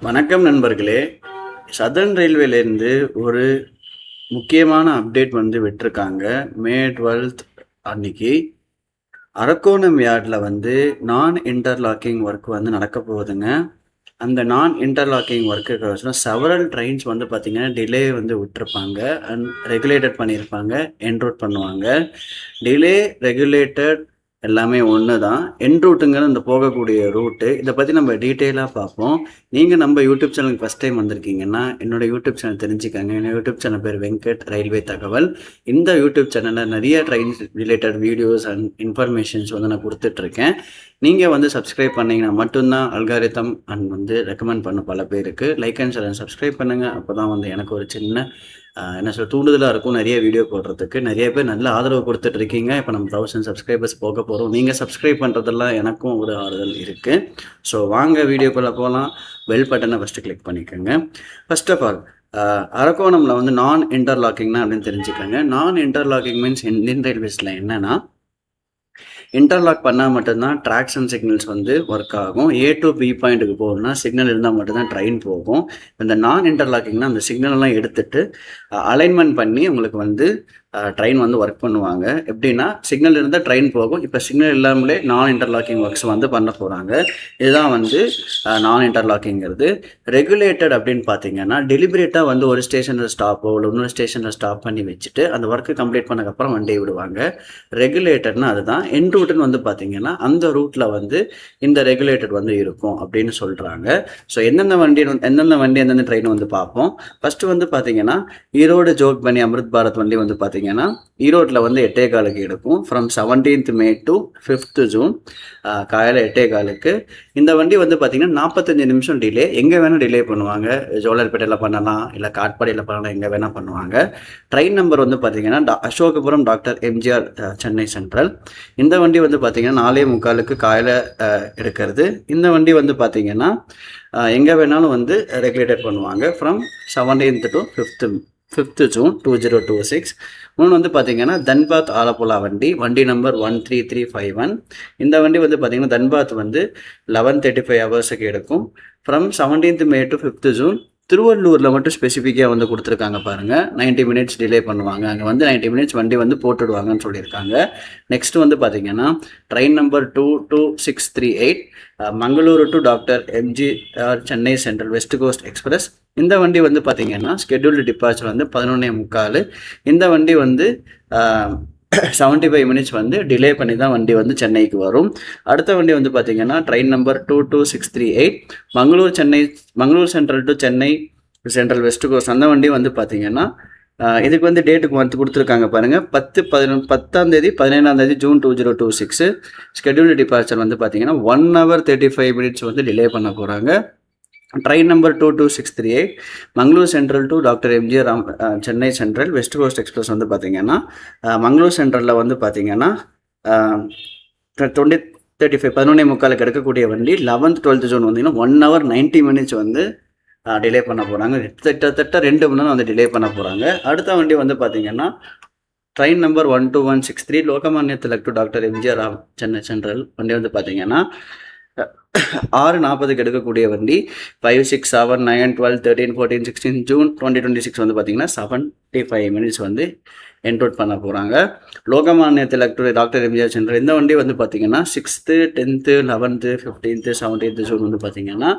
வணக்கம் நண்பர்களே. சதர்ன் ரயில்வேலேருந்து ஒரு முக்கியமான அப்டேட் விட்டிருக்காங்க. மே 12 அன்னைக்கு அரக்கோணம் யார்டில் நான் இன்டர்லாக்கிங் ஒர்க் நடக்க போகுதுங்க. அந்த நான் இன்டர்லாக்கிங் ஒர்க்குக்கு செவரல் ட்ரெயின்ஸ் பார்த்தீங்கன்னா டிலே விட்டுருப்பாங்க அண்ட் ரெகுலேட்டட் பண்ணியிருப்பாங்க, என்ரூட் பண்ணுவாங்க. டிலே ரெகுலேட்டட் எல்லாமே ஒன்று தான். என்ரூட்டுங்கிற இந்த போகக்கூடிய ரூட்டு இதை பற்றி நம்ம டீட்டெயிலாக பார்ப்போம். நீங்கள் நம்ம யூடியூப் சேனலுக்கு ஃபஸ்ட் டைம் வந்திருக்கீங்கன்னா என்னோட யூடியூப் சேனல் தெரிஞ்சுக்கங்க. என்னோட யூடியூப் சேனல் பேர் வெங்கட் ரயில்வே தகவல். இந்த யூடியூப் சேனலில் நிறைய train related videos and informations நான் கொடுத்துட்ருக்கேன். நீங்கள் சப்ஸ்கிரைப் பண்ணிங்கன்னா மட்டும்தான் அல்காரிதம் அண்ட் ரெக்கமெண்ட் பண்ண பல பேருக்கு. Like and share and subscribe பண்ணுங்கள். அப்போ தான் எனக்கு ஒரு சின்ன தூண்டுதலாக இருக்கும் நிறைய வீடியோ போடுறதுக்கு. நிறைய பேர் நல்ல ஆதரவு கொடுத்துட்ருக்கீங்க. இப்போ நம்ம 1000 சப்ஸ்கிரைபர்ஸ் போக போகிறோம். நீங்கள் சப்ஸ்கிரைப் பண்ணுறதெல்லாம் எனக்கும் ஒரு ஆறுதல் இருக்குது. ஸோ வாங்க வீடியோக்குள்ளே போகலாம். பெல் பட்டனை ஃபஸ்ட்டு கிளிக் பண்ணிக்கோங்க. ஃபர்ஸ்ட் ஆஃப் ஆல் அரக்கோணமில் நான் இன்டர்லாக்கிங்னா அப்படின்னு தெரிஞ்சுக்கோங்க. நான் இன்டர்லாக்கிங் மீன்ஸ் இந்தியன் ரயில்வேஸில் என்னென்னா இன்டர்லாக் பண்ணால் மட்டும்தான் ட்ராக்ஸ் அண்ட் சிக்னல்ஸ் ஒர்க் ஆகும். ஏ டு பி பாயிண்ட்டுக்கு போகணும்னா சிக்னல் இருந்தால் மட்டும்தான் ட்ரெயின் போகும். இந்த நான் இன்டர்லாக்கிங்னா அந்த சிக்னல்லாம் எடுத்துகிட்டு அலைன்மெண்ட் பண்ணி உங்களுக்கு ட்ரெயின் ஒர்க் பண்ணுவாங்க. எப்படின்னா சிக்னல் இருந்தால் ட்ரெயின் போகும். இப்போ சிக்னல் இல்லாமலே நான் இன்டர்லாக்கிங் ஒர்க்ஸ் பண்ண போகிறாங்க. இதுதான் நான் இன்டர்லாக்கிங்கிறது. ரெகுலேட்டட் அப்படின்னு பார்த்தீங்கன்னா டெலிபரேட்டாக ஒரு ஸ்டேஷனில் ஸ்டாப்போ இல்லை இன்னொரு ஸ்டேஷனில் ஸ்டாப் பண்ணி வச்சுட்டு அந்த ஒர்க்கு கம்ப்ளீட் பண்ணக்கப்புறம் வண்டியை விடுவாங்க. ரெகுலேட்டட்னா அதுதான். என் ரூட்டுன்னு பார்த்தீங்கன்னா அந்த ரூட்டில் இந்த ரெகுலேட்டட் இருக்கும் அப்படின்னு சொல்கிறாங்க. ஸோ எந்தெந்த வண்டி எந்தெந்த ட்ரெயின் பார்ப்போம். ஃபஸ்ட்டு பார்த்தீங்கன்னா ஈரோடு ஜோக் பண்ணி அமிர்த் பாரத் வண்டி பார்த்தீங்கன்னா ஈரோட்டில் 8:15 எடுக்கும். From 17th May to 5th June காலையில் 8:15. இந்த வண்டி பார்த்தீங்கன்னா 45 நிமிஷம் டிலே. எங்கே வேணால் டிலே பண்ணுவாங்க. ஜோலார்பேட்டையில் பண்ணலாம், இல்லை காட்பாடியில் பண்ணலாம், எங்கே வேணால் பண்ணுவாங்க. ட்ரெயின் நம்பர் பார்த்தீங்கன்னா அசோகபுரம் டாக்டர் எம்ஜிஆர் சென்னை சென்ட்ரல். இந்த வண்டி பார்த்தீங்கன்னா 4:45 காலையில் எடுக்கிறது. இந்த வண்டி பார்த்தீங்கன்னா எங்கே வேணாலும் ரெகுலேட்டட் பண்ணுவாங்க. From 17th to 5th June 2026. இன்னொன்று பார்த்தீங்கன்னா தன்பாத் ஆலப்புழா வண்டி நம்பர் 13351. இந்த வண்டி பார்த்தீங்கன்னா தன்பாத் 11:35 ஹவர்ஸுக்கு எடுக்கும். From 17th May to 5th June. திருவள்ளூரில் மட்டும் ஸ்பெசிஃபிக்காக கொடுத்துருக்காங்க பாருங்கள். 90 மினிட்ஸ் டிலே பண்ணுவாங்க. அங்கே 90 மினிட்ஸ் வண்டி போட்டுடுவாங்கன்னு சொல்லியிருக்காங்க. நெக்ஸ்ட் பார்த்தீங்கன்னா train number 22638 Mangaluru to doctor MGR Chennai central west coast express. இந்த வண்டி பார்த்தீங்கன்னா ஸ்கெட்யூல்டு டிபார்ச்சர் 11:45. இந்த வண்டி 75 மினிட்ஸ் டிலே பண்ணி தான் வண்டி சென்னைக்கு வரும். அடுத்த வண்டி பார்த்தீங்கன்னா train number 22638 Mangalore central to Chennai central west coast. அந்த வண்டி பார்த்தீங்கன்னா இதுக்கு டேட்டுக்கு கொடுத்துருக்காங்க பாருங்கள். 10 தேதி 17 June 2026. ஸ்கெட்யூல்டு டிபார்ச்சர் பார்த்தீங்கன்னா 1 hour 35 மினிட்ஸ் டிலே பண்ண போகிறாங்க. Train number 22638 Mangalore central to doctor MGR Chennai central west coast express பார்த்தீங்கன்னா மங்களூர் சென்ட்ரலில் பார்த்தீங்கன்னா 20:35 11:45 எடுக்கக்கூடிய வண்டி. 11th 12th June 1 hour 90 minutes delay பண்ண போகிறாங்க. கிட்டத்தட்ட 2 மணி நேரம் டிலே பண்ண போகிறாங்க. அடுத்த வண்டி பார்த்தீங்கன்னா train number 12163 Lokmanya Tilak to doctor MGR Chennai central வண்டி பார்த்தீங்கன்னா 6:40 எடுக்கக்கூடிய வண்டி. 5, 6, 7, 9, 12, 13, 14, 16 June 2026 பார்த்தீங்கன்னா 75 மினிட்ஸ் என்ரோட் பண்ண போகிறாங்க. Lokmanya Tilak to doctor MGR central. இந்த வண்டி பார்த்தீங்கன்னா 6th, 10th, 11th, 15th, 17th June பார்த்தீங்கன்னா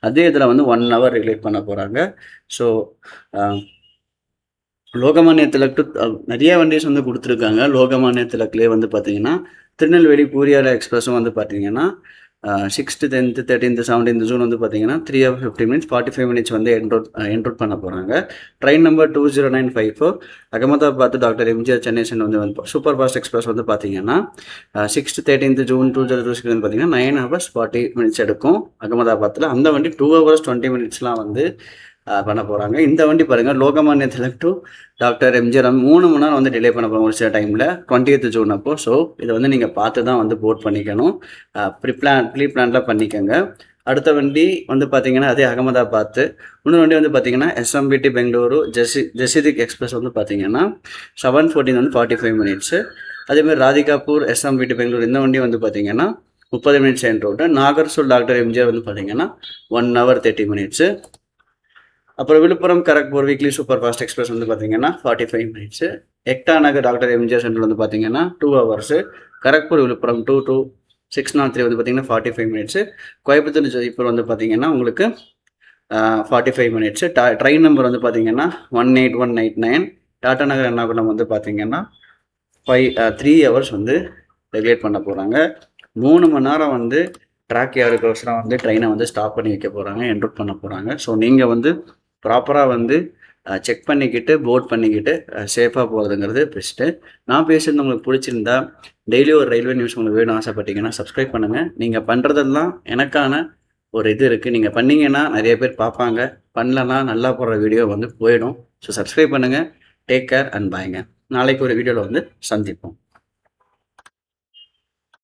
அதே இதில் 1 hour ரெகுலேட் பண்ண போகிறாங்க. ஸோ லோகமானிய திலக் டு நிறைய வண்டிஸ் கொடுத்துருக்காங்க. லோகமானிய திலக்லேயே பார்த்தீங்கன்னா திருநெல்வேலி பூரியால எக்ஸ்பிரஸும் பார்த்தீங்கன்னா 6th, 10th, 13th, 17th June பார்த்தீங்கன்னா 3 hour 50 minutes 45 minutes என்ரோட் பண்ண போகிறாங்க. Train number 20954 Ahmedabad doctor MGR Chennai central super fast express பார்த்தீங்கன்னா 6th, 13th June 2026 பார்த்தீங்கன்னா 9 hours 40 minutes எடுக்கும் அகமதாபாத்தில். அந்த வண்டி 2 hours 20 minutesலாம் பண்ண போகிறாங்க. இந்த வண்டி பாருங்கள் லோகமானிய திலக் டு டாக்டர் எம்ஜிஆர் 3 மணி நேரம் டிலே பண்ண போகிறாங்க ஒரு சில டைமில் 20th June அப்போ. ஸோ இதை நீங்கள் பார்த்து தான் போட் பண்ணிக்கணும். ப்ரீ பிளான்லாம் பண்ணிக்கோங்க. அடுத்த வண்டி பார்த்தீங்கன்னா அதே அகமதாபாத். இன்னொரு வண்டி பார்த்தீங்கன்னா எஸ்எம்பிடி பெங்களூரு ஜெசிதிக் எக்ஸ்பிரஸ் பார்த்தீங்கன்னா 7:14 45 minutes. அதேமாதிரி ராதிகாப்பூர் எஸ்எம்பிடி பெங்களூர். இந்த வண்டி பார்த்தீங்கன்னா 30 minutes en route. Nagarsol doctor MGR வந்து பார்த்தீங்கன்னா 1 hour 30 மினிட்ஸு. அப்புறம் Villupuram Kharagpur weekly super fast express வந்து பார்த்தீங்கன்னா 45 minutes. Ekta Nagar doctor MGR central வந்து பார்த்தீங்கன்னா 2 hours. கரக்பூர் விழுப்புரம் 2 to 603 வந்து பார்த்தீங்கன்னா 45 மினிட்ஸு. கோயம்புத்தூர் ஜெய்ப்பூர் வந்து பார்த்தீங்கன்னா உங்களுக்கு 45 மினிட்ஸு. ட்ரெயின் நம்பர் வந்து பார்த்தீங்கன்னா 18189. டாடா நகர் எர்ணாகுளம் வந்து பார்த்தீங்கன்னா 3 hours வந்து ரெகுலேட் பண்ண போகிறாங்க. 3 மணி நேரம் வந்து ட்ராக் யாருக்கோசரம் வந்து ட்ரெயினை வந்து ஸ்டாப் பண்ணி வைக்க போகிறாங்க, என்ரூட் பண்ண போகிறாங்க. ஸோ நீங்கள் வந்து ப்ராப்பராக வந்து செக் பண்ணிக்கிட்டு போர்ட் பண்ணிக்கிட்டு சேஃபாக போகிறதுங்கிறது பெஸ்ட்டு. நான் பேசுகிறது உங்களுக்கு பிடிச்சிருந்தா டெய்லி ஒரு ரயில்வே நியூஸ் உங்களுக்கு வேணும்னு ஆசைப்பட்டீங்கன்னா சப்ஸ்கிரைப் பண்ணுங்கள். நீங்கள் பண்ணுறதெல்லாம் எனக்கான ஒரு இது இருக்குது. நீங்கள் பண்ணிங்கன்னா நிறைய பேர் பார்ப்பாங்க, பண்ணலன்னா நல்லா போடுற வீடியோ வந்து போயிடும். ஸோ சப்ஸ்கிரைப் பண்ணுங்கள். டேக் கேர் அண்ட் பாய்ங்க. நாளைக்கு ஒரு வீடியோவில் வந்து சந்திப்போம்.